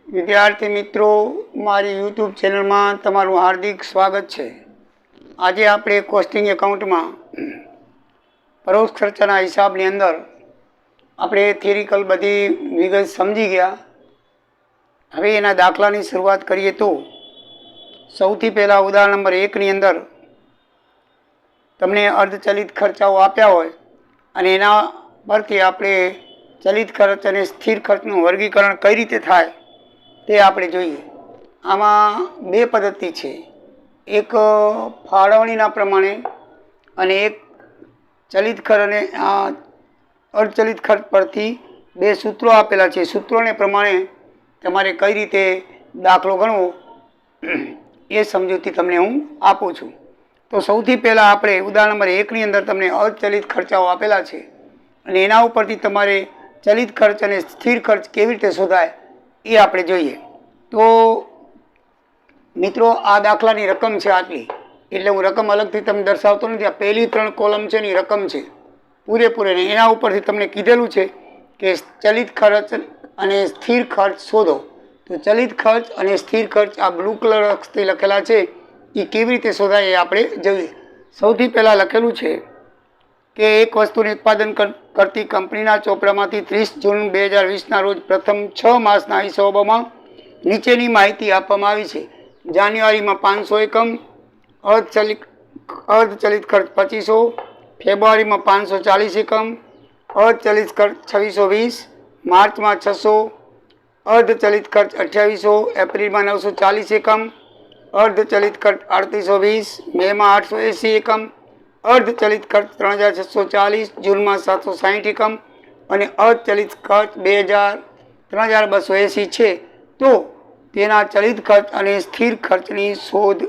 विद्यार्थी मित्रों, मारी यूट्यूब चैनल में तमारू हार्दिक स्वागत है। आज आप कॉस्टिंग एकाउंट में परोक्ष खर्चा हिसाब ने अंदर આપણે થિયરિકલ બધી વિગત સમજી ગયા। હવે એના દાખલાની શરૂઆત કરીએ તો સૌથી પહેલાં ઉદાહરણ નંબર 1 ની અંદર તમને અર્ધચલિત ખર્ચાઓ આપ્યા હોય અને એના પરથી આપણે ચલિત ખર્ચ અને સ્થિર ખર્ચનું વર્ગીકરણ કઈ રીતે થાય તે આપણે જોઈએ। આમાં બે પદ્ધતિ છે, એક ફાળવણીના પ્રમાણે અને એક ચલિત ખર્ચ અને અર્ધચલિત ખર્ચ પરથી બે સૂત્રો આપેલા છે। સૂત્રોને પ્રમાણે તમારે કઈ રીતે દાખલો ગણવો એ સમજૂતી તમને હું આપું છું। તો સૌથી પહેલાં આપણે ઉદાહરણ નંબર 1 ની અંદર તમને અર્ધચલિત ખર્ચાઓ આપેલા છે અને એના ઉપરથી તમારે ચલિત ખર્ચ અને સ્થિર ખર્ચ કેવી રીતે શોધાય એ આપણે જોઈએ। તો મિત્રો, આ દાખલાની રકમ છે આટલી, એટલે હું રકમ અલગથી તમને દર્શાવતો નથી। આ પહેલી 3 કોલમ છે એની રકમ છે પૂરેપૂરે, ને એના ઉપરથી તમને કીધેલું છે કે ચલિત ખર્ચ અને સ્થિર ખર્ચ શોધો। તો ચલિત ખર્ચ અને સ્થિર ખર્ચ આ બ્લુ કલર અક્ષરથી લખેલા છે, એ કેવી રીતે શોધાય એ આપણે જોઈએ। સૌથી પહેલાં લખેલું છે કે એક વસ્તુનું ઉત્પાદન કરતી કંપનીના ચોપડામાંથી 30 જૂન 2020ના રોજ પ્રથમ 6 માસના હિસાબોમાં નીચેની માહિતી આપવામાં આવી છે। જાન્યુઆરીમાં 500 એકમ, અર્ધચલિત ખર્ચ 2500, ફેબ્રુઆરીમાં 540 એકમ, અર્ધચલિત ખર્ચ 2620, માર્ચમાં 600, અર્ધચલિત ખર્ચ 2800, એપ્રિલમાં 940 એકમ, અર્ધચલિત ખર્ચ 3820, મેમાં 880 એકમ, અર્ધચલિત ખર્ચ 3640, જૂનમાં 760 એકમ અને અર્ધચલિત ખર્ચ 3280 છે। તો તેના ચલિત ખર્ચ અને સ્થિર ખર્ચની શોધ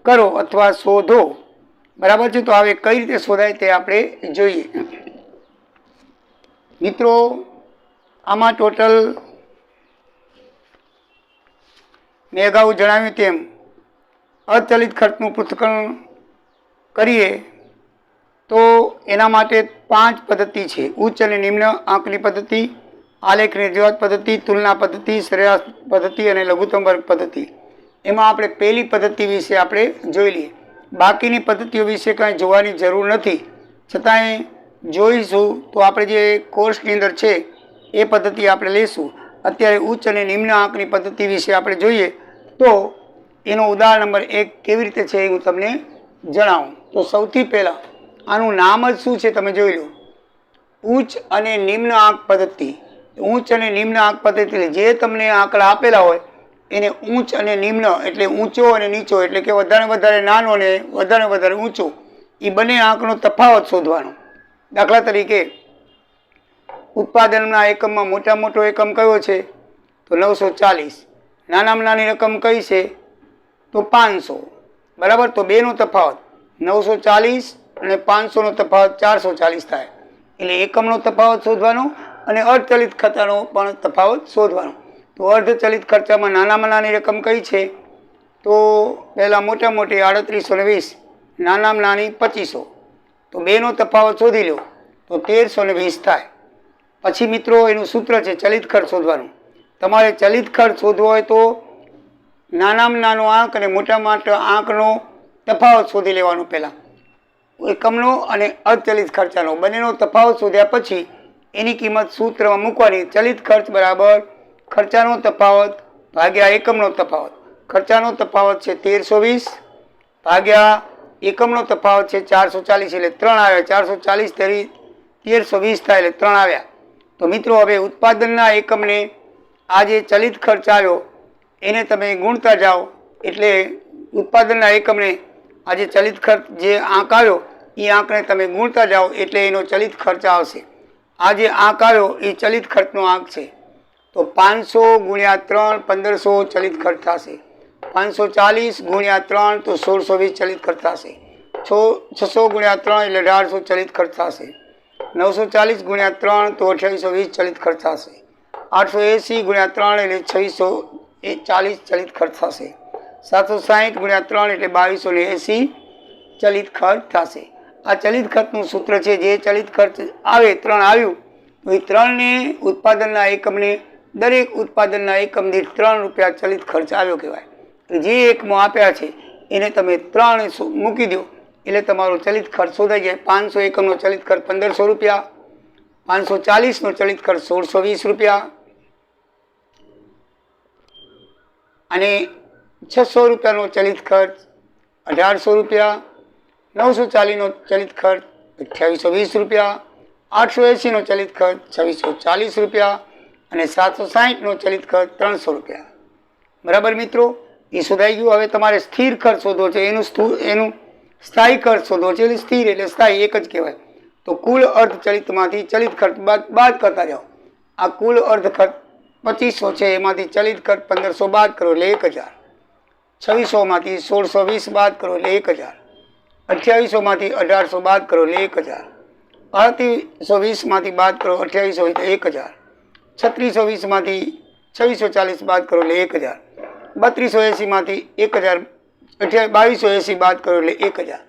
કરો અથવા શોધો। બરાબર છે। તો હવે કઈ રીતે શોધાય તે આપણે જોઈએ। મિત્રો, આમાં ટોટલ મેં અગાઉ જણાવ્યું તેમ અર્ધચલિત ખર્ચનું પૃથ્થકરણ કરીએ તો એના માટે 5 પદ્ધતિ છે। ઉચ્ચ અને નિમ્ન આંકની પદ્ધતિ, આલેખની રજૂઆત પદ્ધતિ, તુલના પદ્ધતિ, સરેરાશ પદ્ધતિ અને લઘુત્તમ વર્ગ પદ્ધતિ। એમાં આપણે પહેલી પદ્ધતિ વિશે આપણે જોઈ લઈએ। બાકીની પદ્ધતિઓ વિશે કાંઈ જોવાની જરૂર નથી, છતાંય જોઈશું તો આપણે જે કોર્સની અંદર છે એ પદ્ધતિ આપણે લઈશું। અત્યારે ઉચ્ચ અને નિમ્ન આંકની પદ્ધતિ વિશે આપણે જોઈએ તો એનો ઉદાહરણ નંબર 1 કેવી રીતે છે એ હું તમને જણાવું। તો સૌથી પહેલાં આનું નામ જ શું છે તમે જોઈ લો, ઉચ્ચ અને નિમ્ન આંક પદ્ધતિ। ઉચ્ચ અને નિમ્ન આંક પદ્ધતિ જે તમને આંકડા આપેલા હોય એને ઉચ્ચ અને નિમ્ન એટલે ઊંચો અને નીચો, એટલે કે વધારે વધારે નાનો અને વધારે વધારે ઊંચો, એ બંને આંકનો તફાવત શોધવાનો। દાખલા તરીકે ઉત્પાદનના એકમમાં મોટા મોટો એકમ કયો છે તો 940, નાનામાં નાની રકમ કઈ છે તો 500। બરાબર। તો બેનો તફાવત 940 અને 500નો તફાવત 440 થાય, એટલે એકમનો તફાવત શોધવાનો અને અર્ધચલિત ખર્ચનો પણ તફાવત શોધવાનો। તો અર્ધચલિત ખર્ચામાં નાનામાં નાની રકમ કઈ છે તો પહેલાં મોટા મોટી 3820, નાનામાં નાની 2500, તો બેનો તફાવત શોધી લો તો 1320 થાય। પછી મિત્રો એનું સૂત્ર છે ચલિત ખર્ચ શોધવાનું। તમારે ચલિત ખર્ચ શોધવો હોય તો નાનામાં નાનો આંક અને મોટામાં મોટો આંકનો તફાવત શોધી લેવાનો। પહેલાં એકમનો અને અર્ધચલિત ખર્ચાનો બંનેનો તફાવત શોધ્યા પછી એની કિંમત સૂત્રમાં મૂકવાની। ચલિત ખર્ચ બરાબર ખર્ચાનો તફાવત ભાગ્યા એકમનો તફાવત। ખર્ચાનો તફાવત છે 1320 ભાગ્યા એકમનો તફાવત છે 440, એટલે 3 આવ્યા। 440 તેરી 1320 થાય એટલે 3 આવ્યા। તો મિત્રો, હવે ઉત્પાદનના એકમને આ જે ચલિત ખર્ચ આવ્યો એને તમે ગુણતા જાઓ, એટલે ઉત્પાદનના એકમને આ જે ચલિત ખર્ચ જે આંક આવ્યો એ આંકને તમે ગુણતા જાઓ એટલે એનો ચલિત ખર્ચ આવશે। આ જે આંક આવ્યો એ ચલિત ખર્ચનો આંક છે। તો 500 ગુણ્યા 3 1500 ચલિત ખર્ચ થશે, 540 ગુણ્યા 3 તો 1620 ચલિત ખર્ચ થશે, 600 ગુણ્યા 3 એટલે 1800 ચલિત ખર્ચ થશે, 940 ગુણ્યા 3 તો 2820 ચલિત ખર્ચ થશે, 880 ગુણ્યા 3 એટલે 2640 ચલિત ખર્ચ થશે, 760 ગુણ્યા 3 એટલે 2280 ચલિત ખર્ચ થશે। આ ચલિત ખર્ચનું સૂત્ર છે। જે ચલિત ખર્ચ આવે 3 આવ્યું તો એ 3ને ઉત્પાદનના એકમને દરેક ઉત્પાદનના એકમ દીઠ 3 રૂપિયા ચલિત ખર્ચ આવ્યો કહેવાય. જે એકમો આપ્યા છે એને તમે 3 મૂકી દો એટલે તમારો ચલિત ખર્ચ શોધાઈ જાય. 500 એકમનો ચલિત ખર્ચ 1500 રૂપિયા, 540નો ચલિત ખર્ચ 1620 રૂપિયા અને 600 રૂપિયાનો ચલિત ખર્ચ 1800 રૂપિયા, 940નો ચલિત ખર્ચ 2820 રૂપિયા, 880નો ચલિત ખર્ચ 2640 રૂપિયા અને 760નો ચલિત ખર્ચ 300 રૂપિયા. બરાબર મિત્રો, એ શોધાઈ ગયું. હવે તમારે સ્થિર ખર્ચ શોધવો છે. એનું સ્થાયી ખર્ચ શોધવો છે. એટલે સ્થિર એટલે સ્થાયી એક જ કહેવાય. તો કુલ અર્ધચલિતમાંથી ચલિત ખર્ચ બાદ કરતા જાઓ. આ કુલ અર્ધ ખર્ચ 2500 છે, એમાંથી ચલિત ખર્ચ 1500 બાદ કરો એટલે 1000, 2600માંથી 1620 બાદ કરો એટલે 1000, 2800માંથી 1800 બાદ કરો એટલે 1000, 3820માંથી બાદ કરો 2800 એટલે 1000, 3620માંથી 2640 બાદ કરો એટલે 1000, 3280માંથી 1000, 2280 બાદ કરો એટલે 1000.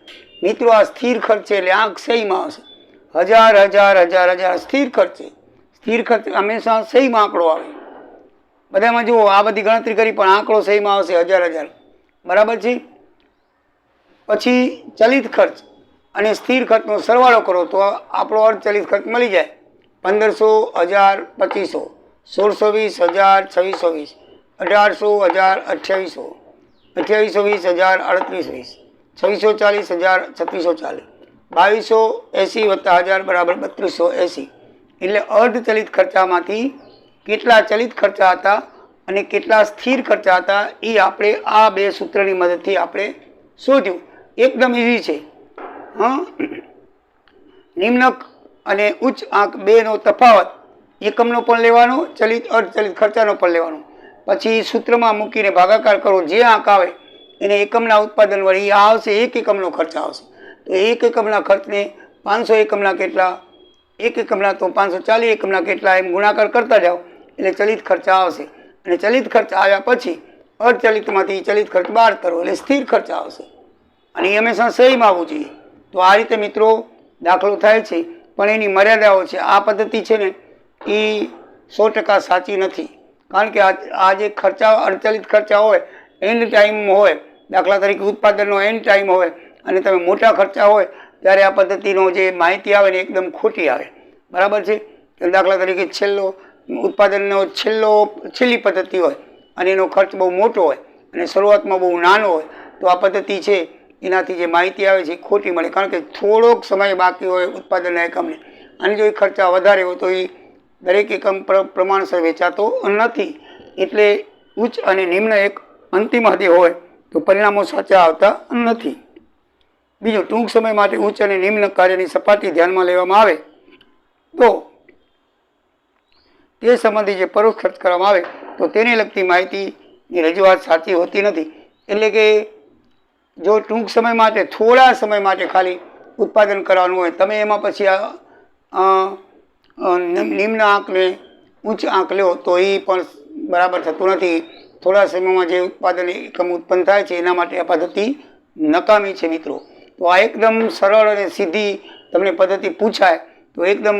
મિત્રો, આ સ્થિર ખર્ચ છે એટલે આંક સહીમાં આવશે. 1000 1000 1000 1000 સ્થિર ખર્ચ છે. સ્થિર ખર્ચ હંમેશા સહીમાં આંકડો આવે. બધામાં જુઓ, આ બધી ગણતરી કરી પણ આંકડો સહીમાં આવશે 1000 1000. બરાબર છે. પછી ચલિત ખર્ચ અને સ્થિર ખર્ચનો સરવાળો કરો તો આપણો અર્ધચલિત ખર્ચ મળી જાય. 1500 1000 2500, 1620 1000 2620, 1800 1000 2800, 2820 1000 3820, 2640 1000 3640, 2280 વત્તા 1000 બરાબર 3280. એટલે અર્ધચલિત ખર્ચામાંથી કેટલા ચલિત ખર્ચા હતા અને કેટલા સ્થિર ખર્ચા હતા એ આપણે આ બે સૂત્રની મદદથી આપણે શોધ્યું. એકદમ ઇઝી છે. નિમ્ન અને ઉચ્ચ આંક બેનો તફાવત એકમનો પણ લેવાનો, અર્ધચલિત ખર્ચાનો પણ લેવાનો. પછી સૂત્રમાં મૂકીને ભાગાકાર કરો. જે આંક આવે એને એકમના ઉત્પાદન વળી આવશે. 1 એકમનો ખર્ચ આવશે. તો 1 એકમના ખર્ચને 500 એકમના કેટલા, 1 એકમના તો 540 એકમના કેટલા એમ ગુણાકાર કરતા જાઓ એટલે ચલિત ખર્ચ આવશે. અને ચલિત ખર્ચ આવ્યા પછી અર્ધચલિતમાંથી ચલિત ખર્ચ બાદ કરો એટલે સ્થિર ખર્ચ આવશે. અને એ હંમેશા સહીમાં આવવું જોઈએ. તો આ રીતે મિત્રો દાખલો થાય છે, પણ એની મર્યાદાઓ છે. આ પદ્ધતિ છે ને એ 100% સાચી નથી. કારણ કે આ જે ખર્ચા, અર્ધચલિત ખર્ચા હોય, એન્ડ ટાઈમ હોય, દાખલા તરીકે ઉત્પાદનનો એન્ડ ટાઈમ હોય અને તમે મોટા ખર્ચા હોય ત્યારે આ પદ્ધતિનો જે માહિતી આવે ને એકદમ ખોટી આવે. બરાબર છે. દાખલા તરીકે ઉત્પાદનનો છેલ્લી પદ્ધતિ હોય અને એનો ખર્ચ બહુ મોટો હોય અને શરૂઆતમાં બહુ નાનો હોય તો આ પદ્ધતિ છે એનાથી જે માહિતી આવે છે એ ખોટી મળે. કારણ કે થોડોક સમય બાકી હોય ઉત્પાદનના એકમને, અને જો એ ખર્ચા વધારે હોય તો એ દરેક એકમ પ્રમાણસર વેચાતો નથી. એટલે ઉચ્ચ અને નિમ્ન એક અંતિમ હદે હોય તો પરિણામો સાચા આવતા નથી. બીજું, ટૂંક સમય માટે ઉચ્ચ અને નિમ્ન કાર્યની સપાટી ધ્યાનમાં લેવામાં આવે તો તે સંબંધી જે પરોક્ષ ખર્ચ કરવામાં આવે તો તેને લગતી માહિતીની રજૂઆત સાચી હોતી નથી. એટલે કે જો ટૂંક સમય માટે, થોડા સમય માટે ખાલી ઉત્પાદન કરવાનું હોય, તમે એમાં પછી નિમ્ન આંકને ઉચ્ચ આંક લો તો એ પણ બરાબર થતું નથી. થોડા સમયમાં જે ઉત્પાદન એકમ ઉત્પન્ન થાય છે એના માટે આ પદ્ધતિ નકામી છે મિત્રો. તો આ એકદમ સરળ અને સીધી તમને પદ્ધતિ પૂછાય તો એકદમ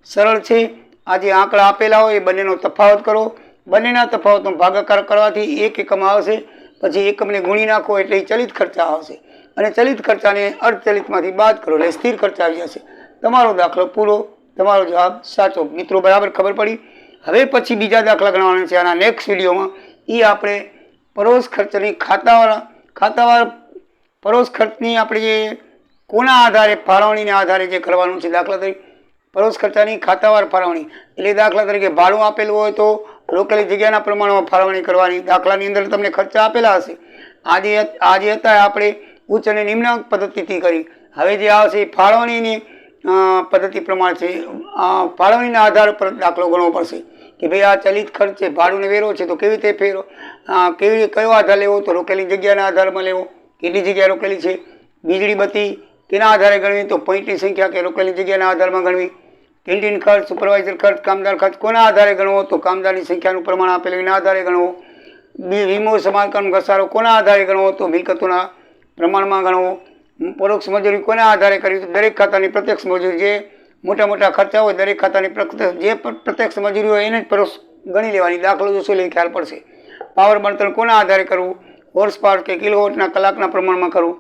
સરળ છે. આ જે આંકડા આપેલા હોય એ બંનેનો તફાવત કરો. બંનેના તફાવતનો ભાગાકાર કરવાથી 1 એકમ આવશે. પછી એકમને ગુણી નાખો એટલે ચલિત ખર્ચા આવશે અને ચલિત ખર્ચાને અર્ધચલિતમાંથી બાદ કરો એટલે સ્થિર ખર્ચ આવી જશે. તમારો દાખલો પૂરો, તમારો જવાબ સાચો. મિત્રો, બરાબર ખબર પડી? હવે પછી બીજા દાખલા ગણવાના છે આના નેક્સ્ટ વિડીયોમાં. એ આપણે પરોક્ષ ખર્ચની ખાતાવાર પરોક્ષ ખર્ચની આપણે જે કોના આધારે, ફાળવણીના આધારે જે કરવાનું છે. દાખલા તરીકે પરોક્ષ ખર્ચાની ખાતાવાર ફાળવણી એટલે દાખલા તરીકે ભાડું આપેલું હોય તો રોકેલી જગ્યાના પ્રમાણમાં ફાળવણી કરવાની. દાખલાની અંદર તમને ખર્ચા આપેલા હશે. આજે હતા આપણે ઉચ્ચ અને નિમ્ન પદ્ધતિથી કરી. હવે જે આવશે એ ફાળવણીની પદ્ધતિ પ્રમાણે છે. ફાળવણીના આધાર પર દાખલો ગણવો પડશે કે ભાઈ આ ચલિત ખર્ચ છે, ભાડુંને વેરો છે તો કેવી રીતે કયો આધાર લેવો? તો રોકેલી જગ્યાના આધારમાં લેવો. કેટલી જગ્યા રોકેલી છે? વીજળી બત્તી તેના આધારે ગણવી તો પોઈન્ટની સંખ્યા કે રોકેલી જગ્યાના આધારમાં ગણવી. કેન્ટીન ખર્ચ, સુપરવાઇઝર ખર્ચ, કામદાર ખર્ચ કોના આધારે ગણવો? તો કામદારની સંખ્યાનું પ્રમાણ આપેલું એના આધારે ગણવો. વીમો, સમારકામ, ઘસારો કોના આધારે ગણવો? તો મિલકતોના પ્રમાણમાં ગણવો. પરોક્ષ મજૂરી કોના આધારે કરવી? તો દરેક ખાતાની પ્રત્યક્ષ મજૂરી, જે મોટા ખર્ચા હોય દરેક ખાતાની જે પ્રત્યક્ષ મજૂરી હોય એને જ પરોક્ષ ગણી લેવાની. દાખલો જોશો એટલે ખ્યાલ પડશે. પાવર બળતણ કોના આધારે કરવું? હોર્સ પાવર કે કિલોવોટના કલાકના પ્રમાણમાં કરવું.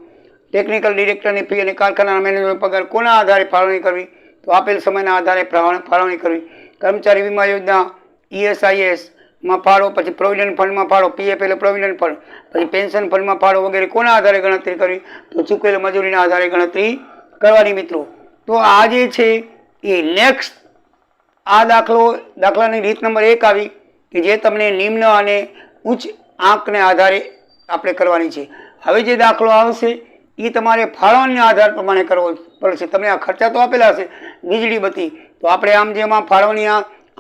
ટેકનિકલ ડિરેક્ટરની ફી અને કારખાનાના મેનેજરનો પગાર કોના આધારે ફાળવણી કરવી? તો આપેલ સમયના આધારે ફાળવણી કરવી. કર્મચારી વીમા યોજના ESISમાં ફાળો, પછી પ્રોવિડન્ટ ફંડમાં ફાળો, PF એટલે પ્રોવિડન્ટ ફંડ, પછી પેન્શન ફંડમાં ફાળો વગેરે કોના આધારે ગણતરી કરવી? તો ચૂકવેલ મજૂરીના આધારે ગણતરી કરવાની મિત્રો. તો આ જે છે એ નેક્સ્ટ આ દાખલાની રીત નંબર 1 આવી કે જે તમને નિમ્ન અને ઉચ્ચ આંકને આધારે આપણે કરવાની છે. હવે જે દાખલો આવશે એ તમારે ફાળવણીના આધાર પ્રમાણે કરવો પડશે. તમને આ ખર્ચા તો આપેલા હશે, વીજળી બત્તી, તો આપણે આમ જેમાં ફાળવણી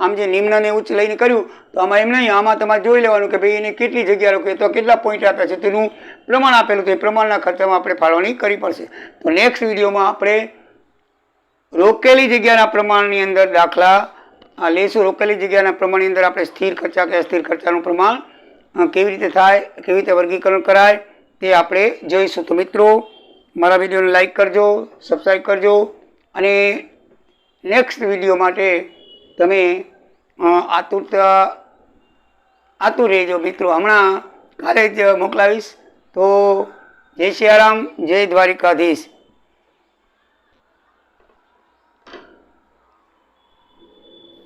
આમ જે નિમ્ન અને ઉચ્ચ લઈને કર્યું તો આમાં એમ નહીં, આમાં તમારે જોઈ લેવાનું કે ભાઈ એને કેટલી જગ્યા રોકે, તો કેટલા પોઈન્ટ આપ્યા છે તેનું પ્રમાણ આપેલું, તો એ પ્રમાણના ખર્ચામાં આપણે ફાળવણી કરવી પડશે. તો નેક્સ્ટ વિડીયોમાં આપણે રોકેલી જગ્યાના પ્રમાણની અંદર દાખલા લેશું. રોકેલી જગ્યાના પ્રમાણની અંદર આપણે સ્થિર ખર્ચા કે અસ્થિર ખર્ચાનું પ્રમાણ કેવી રીતે થાય, કેવી રીતે વર્ગીકરણ કરાય તે આપણે જોઈશું. તો મિત્રો મારા વિડીયોને લાઈક કરજો, સબસ્ક્રાઈબ કરજો અને નેક્સ્ટ વિડીયો માટે તમે આતુર રહેજો મિત્રો. હમણાં કાલે જ મોકલાવીશ. તો જય સિયારામ, જય દ્વારિકાધીશ.